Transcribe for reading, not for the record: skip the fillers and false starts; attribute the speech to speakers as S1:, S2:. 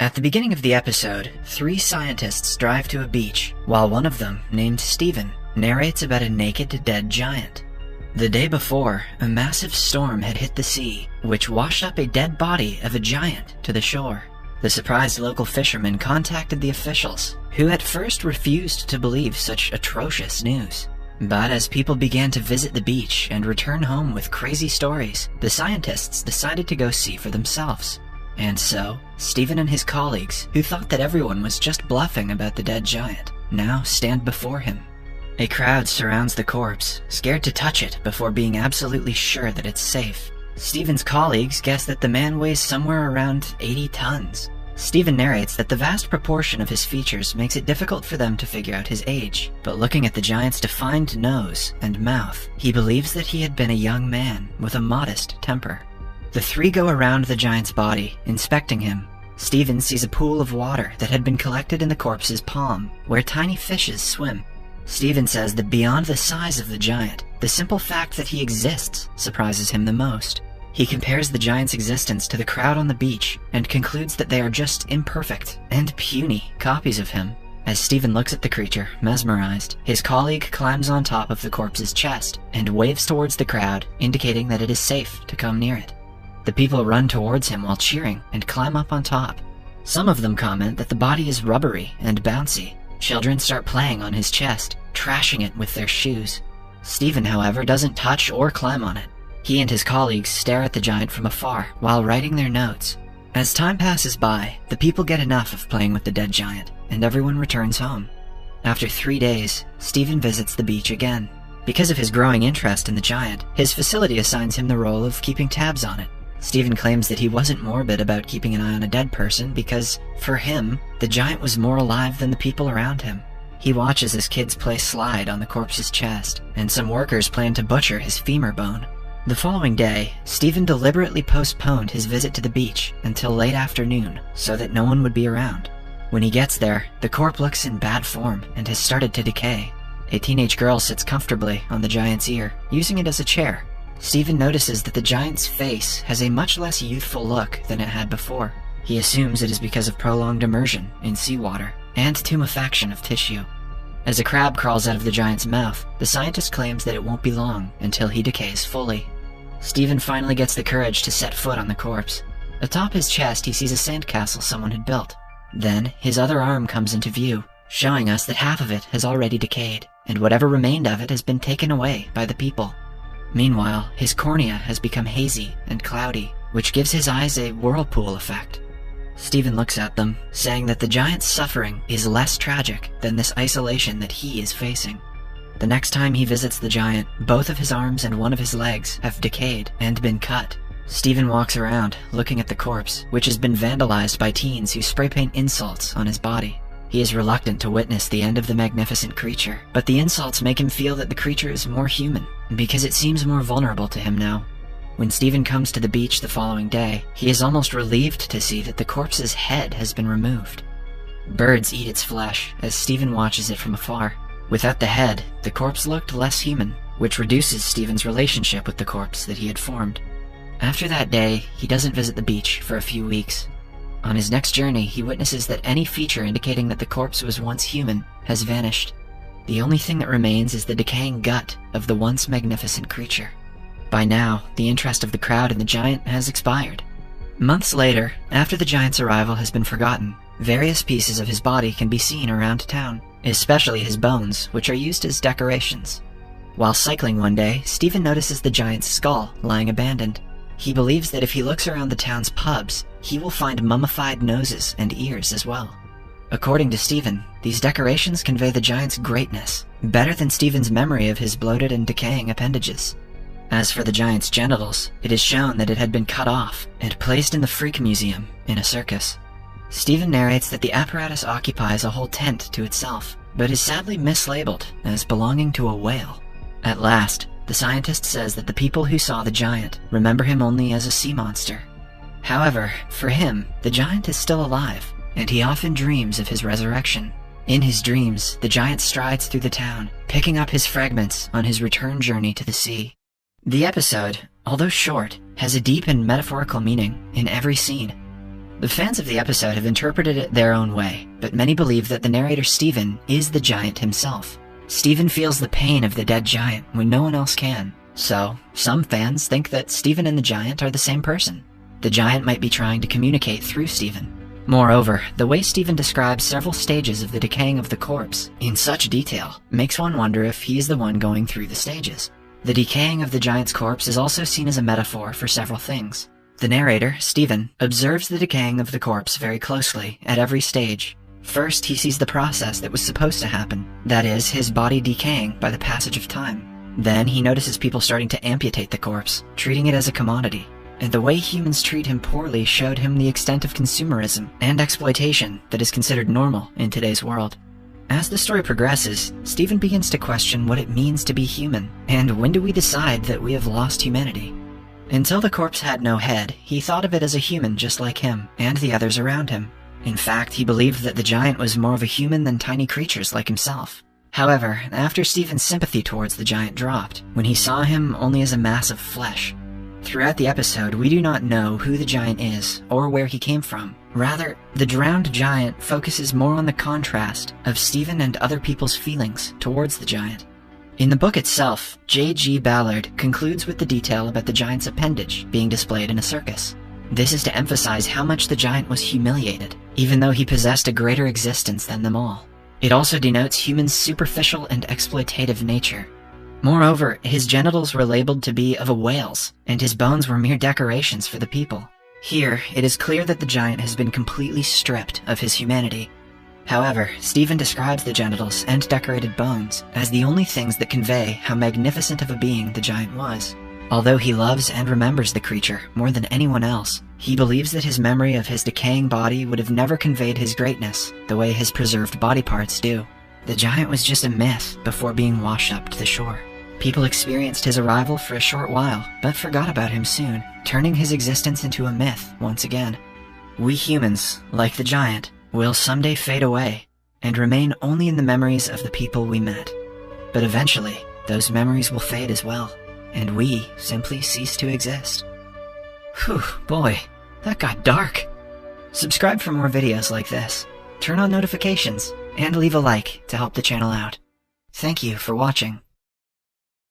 S1: At the beginning of the episode, three scientists drive to a beach, while one of them, named Steven, narrates about a naked dead giant. The day before, a massive storm had hit the sea, which washed up a dead body of a giant to the shore. The surprised local fishermen contacted the officials, who at first refused to believe such atrocious news. But as people began to visit the beach and return home with crazy stories, the scientists decided to go see for themselves. And so, Steven and his colleagues, who thought that everyone was just bluffing about the dead giant, now stand before him. A crowd surrounds the corpse, scared to touch it before being absolutely sure that it's safe. Steven's colleagues guess that the man weighs somewhere around 80 tons. Steven narrates that the vast proportion of his features makes it difficult for them to figure out his age, but looking at the giant's defined nose and mouth, he believes that he had been a young man with a modest temper. The three go around the giant's body, inspecting him. Steven sees a pool of water that had been collected in the corpse's palm, where tiny fishes swim. Steven says that beyond the size of the giant, the simple fact that he exists surprises him the most. He compares the giant's existence to the crowd on the beach and concludes that they are just imperfect and puny copies of him. As Steven looks at the creature, mesmerized, his colleague climbs on top of the corpse's chest and waves towards the crowd, indicating that it is safe to come near it. The people run towards him while cheering and climb up on top. Some of them comment that the body is rubbery and bouncy. Children start playing on his chest, trashing it with their shoes. Steven, however, doesn't touch or climb on it. He and his colleagues stare at the giant from afar while writing their notes. As time passes by, the people get enough of playing with the dead giant, and everyone returns home. After 3 days, Steven visits the beach again. Because of his growing interest in the giant, his facility assigns him the role of keeping tabs on it. Steven claims that he wasn't morbid about keeping an eye on a dead person because, for him, the giant was more alive than the people around him. He watches as kids play slide on the corpse's chest, and some workers plan to butcher his femur bone. The following day, Steven deliberately postponed his visit to the beach until late afternoon so that no one would be around. When he gets there, the corpse looks in bad form and has started to decay. A teenage girl sits comfortably on the giant's ear, using it as a chair. Steven notices that the giant's face has a much less youthful look than it had before. He assumes it is because of prolonged immersion in seawater and tumefaction of tissue. As a crab crawls out of the giant's mouth, the scientist claims that it won't be long until he decays fully. Steven finally gets the courage to set foot on the corpse. Atop his chest, he sees a sandcastle someone had built. Then, his other arm comes into view, showing us that half of it has already decayed, and whatever remained of it has been taken away by the people. Meanwhile, his cornea has become hazy and cloudy, which gives his eyes a whirlpool effect. Steven looks at them, saying that the giant's suffering is less tragic than this isolation that he is facing. The next time he visits the giant, both of his arms and one of his legs have decayed and been cut. Steven walks around, looking at the corpse, which has been vandalized by teens who spray paint insults on his body. He is reluctant to witness the end of the magnificent creature, but the insults make him feel that the creature is more human, because it seems more vulnerable to him now. When Steven comes to the beach the following day, he is almost relieved to see that the corpse's head has been removed. Birds eat its flesh as Steven watches it from afar. Without the head, the corpse looked less human, which reduces Steven's relationship with the corpse that he had formed. After that day, he doesn't visit the beach for a few weeks. On his next journey, he witnesses that any feature indicating that the corpse was once human has vanished. The only thing that remains is the decaying gut of the once magnificent creature. By now, the interest of the crowd in the giant has expired. Months later, after the giant's arrival has been forgotten, various pieces of his body can be seen around town, especially his bones, which are used as decorations. While cycling one day, Steven notices the giant's skull lying abandoned. He believes that if he looks around the town's pubs, he will find mummified noses and ears as well. According to Steven, these decorations convey the giant's greatness, better than Steven's memory of his bloated and decaying appendages. As for the giant's genitals, it is shown that it had been cut off and placed in the Freak Museum in a circus. Steven narrates that the apparatus occupies a whole tent to itself, but is sadly mislabeled as belonging to a whale. At last, the scientist says that the people who saw the giant remember him only as a sea monster. However, for him, the giant is still alive, and he often dreams of his resurrection. In his dreams, the giant strides through the town, picking up his fragments on his return journey to the sea. The episode, although short, has a deep and metaphorical meaning in every scene. The fans of the episode have interpreted it their own way, but many believe that the narrator Stephen is the giant himself. Stephen feels the pain of the dead giant when no one else can. So, some fans think that Stephen and the giant are the same person. The giant might be trying to communicate through Stephen. Moreover, the way Stephen describes several stages of the decaying of the corpse in such detail makes one wonder if he is the one going through the stages. The decaying of the giant's corpse is also seen as a metaphor for several things. The narrator, Stephen, observes the decaying of the corpse very closely at every stage. First, he sees the process that was supposed to happen, that is, his body decaying by the passage of time. Then he notices people starting to amputate the corpse, treating it as a commodity. And the way humans treat him poorly showed him the extent of consumerism and exploitation that is considered normal in today's world. As the story progresses, Stephen begins to question what it means to be human, and when do we decide that we have lost humanity? Until the corpse had no head, he thought of it as a human just like him, and the others around him. In fact, he believed that the giant was more of a human than tiny creatures like himself. However, after Stephen's sympathy towards the giant dropped, when he saw him only as a mass of flesh. Throughout the episode, we do not know who the giant is, or where he came from. Rather, the drowned giant focuses more on the contrast of Stephen and other people's feelings towards the giant. In the book itself, J.G. Ballard concludes with the detail about the giant's appendage being displayed in a circus. This is to emphasize how much the giant was humiliated, even though he possessed a greater existence than them all. It also denotes humans' superficial and exploitative nature. Moreover, his genitals were labeled to be of a whale's, and his bones were mere decorations for the people. Here, it is clear that the giant has been completely stripped of his humanity. However, Stephen describes the genitals and decorated bones as the only things that convey how magnificent of a being the giant was. Although he loves and remembers the creature more than anyone else, he believes that his memory of his decaying body would have never conveyed his greatness the way his preserved body parts do. The giant was just a myth before being washed up to the shore. People experienced his arrival for a short while, but forgot about him soon, turning his existence into a myth once again. We humans, like the giant, will someday fade away, and remain only in the memories of the people we met. But eventually, those memories will fade as well, and we simply cease to exist. Whew, boy, that got dark. Subscribe for more videos like this, turn on notifications, and leave a like to help the channel out. Thank you for watching.